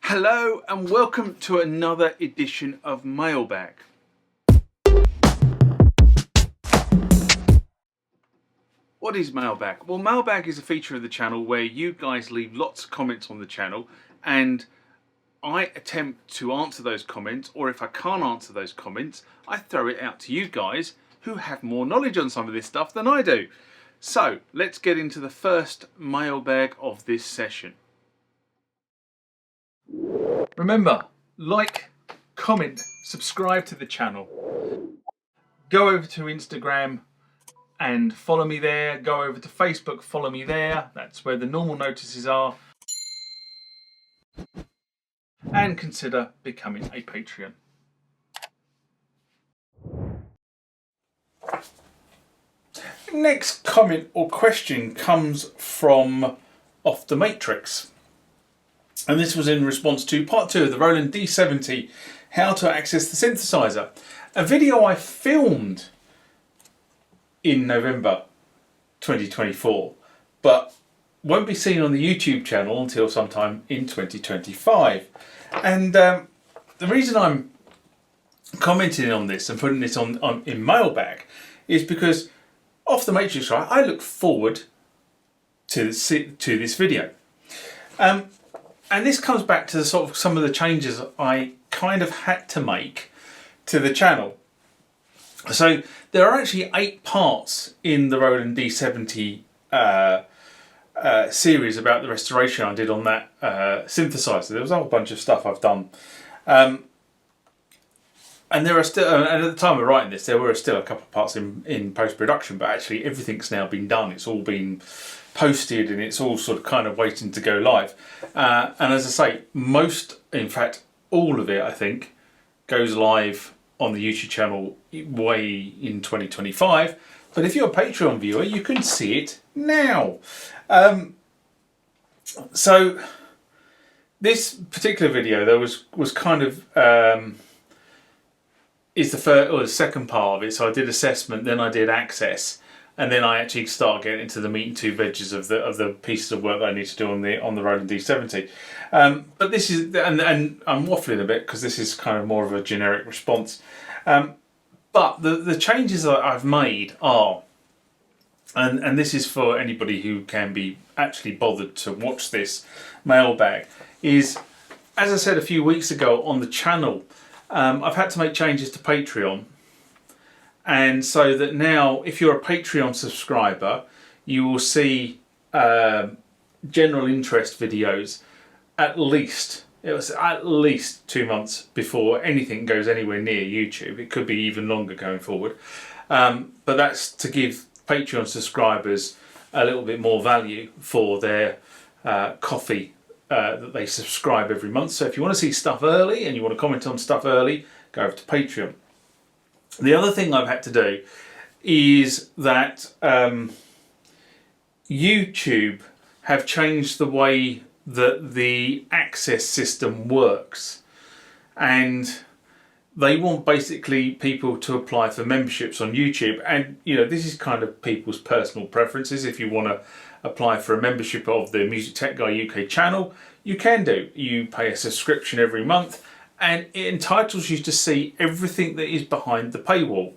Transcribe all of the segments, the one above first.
Hello and welcome to another edition of Mailbag. What is Mailbag? Well, Mailbag is a feature of the channel where you guys leave lots of comments on the channel and I attempt to answer those comments, or if I can't answer those comments, I throw it out to you guys who have more knowledge on some of this stuff than I do. So let's get into the first mailbag of this session. Remember, like, comment, subscribe to the channel. Go over to Instagram and follow me there. Go over to Facebook, follow me there. That's where the normal notices are. And consider becoming a Patreon. Next comment or question comes from Off the Matrix. And this was in response to part 2 of the Roland D-70, how to access the synthesizer. A video I filmed in November 2024, but won't be seen on the YouTube channel until sometime in 2025. And the reason I'm commenting on this and putting this on in Mailbag is because Off the Matrix, right, I look forward to this video. And this comes back to the sort of some of the changes I kind of had to make to the channel. So there are actually 8 parts in the Roland D-70 series about the restoration I did on that synthesizer. There was a whole bunch of stuff I've done. And there are still, and at the time of writing this, there were still a couple of parts in post-production, but actually everything's now been done. It's all been posted and it's all sort of kind of waiting to go live. And as I say, most, in fact, all of it, I think, goes live on the YouTube channel way in 2025. But if you're a Patreon viewer, you can see it now. So this particular video, there was kind of is the first or the second part of it. So I did assessment, then I did access, and then I actually start getting into the meat and two veggies of the pieces of work that I need to do on the Roland D-70. But this is, and I'm waffling a bit because this is kind of more of a generic response. But the changes that I've made are, and this is for anybody who can be actually bothered to watch this mailbag, is, as I said a few weeks ago on the channel, I've had to make changes to Patreon. And so that now, if you're a Patreon subscriber, you will see general interest videos at least 2 months before anything goes anywhere near YouTube. It could be even longer going forward. But that's to give Patreon subscribers a little bit more value for their coffee that they subscribe every month. So if you want to see stuff early and you want to comment on stuff early, go over to Patreon. The other thing I've had to do is that YouTube have changed the way that the access system works, and they want basically people to apply for memberships on YouTube. And you know, this is kind of people's personal preferences. If you want to apply for a membership of the Music Tech Guy UK channel, you can do. You pay a subscription every month, and it entitles you to see everything that is behind the paywall.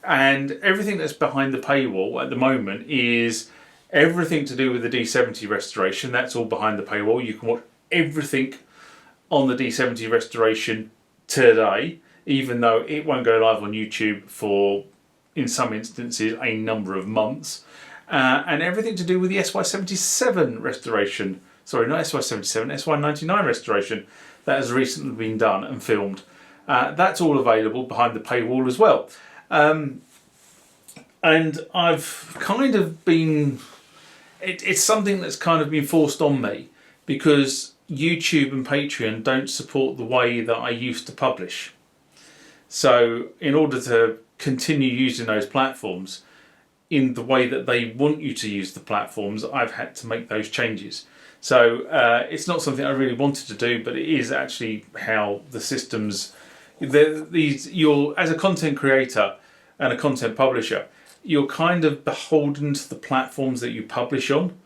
And everything that's behind the paywall at the moment is everything to do with the D-70 restoration. That's all behind the paywall. You can watch everything on the D-70 restoration today, even though it won't go live on YouTube for, in some instances, a number of months. And everything to do with the SY-77 restoration. Sorry, not SY-77, SY-99 restoration that has recently been done and filmed. That's all available behind the paywall as well. And I've kind of been, it's something that's kind of been forced on me because YouTube and Patreon don't support the way that I used to publish. So in order to continue using those platforms in the way that they want you to use the platforms, I've had to make those changes. So it's not something I really wanted to do, but it is actually how the systems, you're, as a content creator and a content publisher, you're kind of beholden to the platforms that you publish on.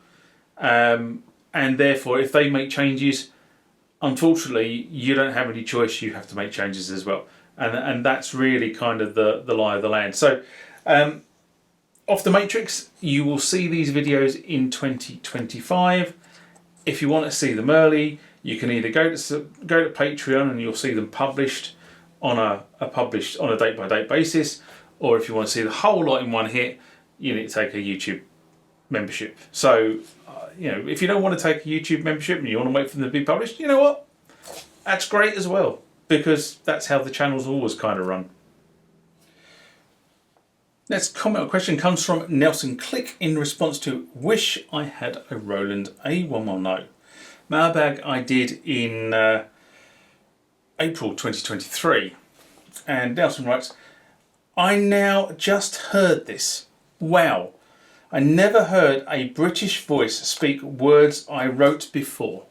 And therefore, if they make changes, unfortunately, you don't have any choice. You have to make changes as well, and that's really kind of the lie of the land. So, off the matrix, you will see these videos in 2025. If you want to see them early, you can either go to Patreon and you'll see them published on a date-by-date basis, or if you want to see the whole lot in one hit, you need to take a YouTube membership. So, if you don't want to take a YouTube membership and you want to wait for them to be published, you know what? That's great as well, because that's how the channel's always kind of run. Next comment or question comes from Nelson Click in response to wish I had a Roland A110. Mailbag I did in April 2023. And Nelson writes, I now just heard this. Wow. I never heard a British voice speak words I wrote before.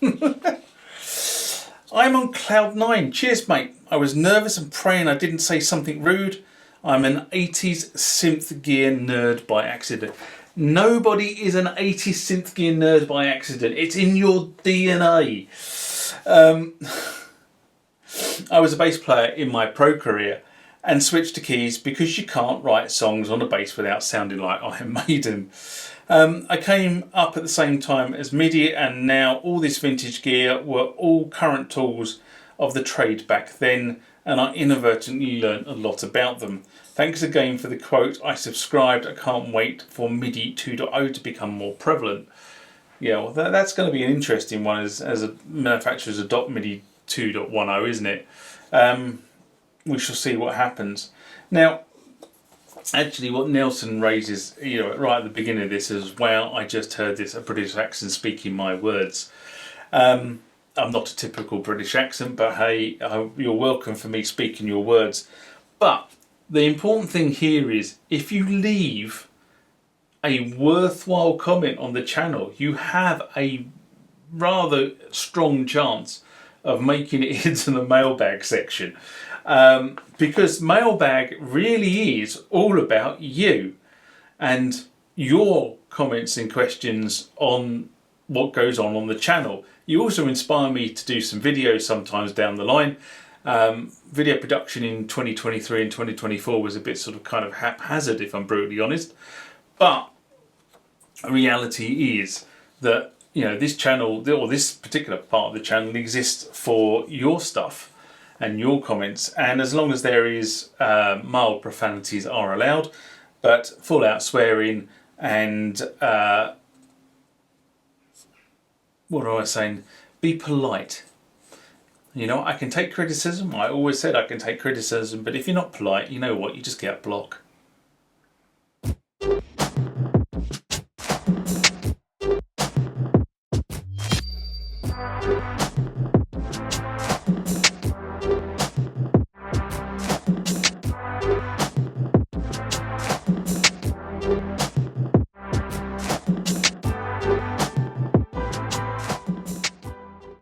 I'm on cloud 9. Cheers, mate. I was nervous and praying I didn't say something rude. I'm an 80s synth gear nerd by accident. Nobody is an 80s synth gear nerd by accident. It's in your DNA. I was a bass player in my pro career and switched to keys because you can't write songs on a bass without sounding like Iron Maiden. I came up at the same time as MIDI, and now all this vintage gear were all current tools of the trade back then, and I inadvertently learnt a lot about them. Thanks again for the quote. I subscribed. I can't wait for MIDI 2.0 to become more prevalent. Yeah, well, that's going to be an interesting one as manufacturers adopt MIDI 2.10, isn't it? We shall see what happens. Now, actually, what Nelson raises, right at the beginning of this is, wow, I just heard this, a British accent speaking my words. I'm not a typical British accent, but hey, you're welcome for me speaking your words. But the important thing here is, if you leave a worthwhile comment on the channel, you have a rather strong chance of making it into the mailbag section. Because mailbag really is all about you and your comments and questions on what goes on the channel. You also inspire me to do some videos sometimes down the line. Video production in 2023 and 2024 was a bit sort of kind of haphazard, if I'm brutally honest. But reality is that this channel, or this particular part of the channel, exists for your stuff and your comments, and as long as there is mild profanities are allowed, but full out swearing and what am I saying? Be polite. I can take criticism. I always said I can take criticism, but if you're not polite, you know what? You just get a block.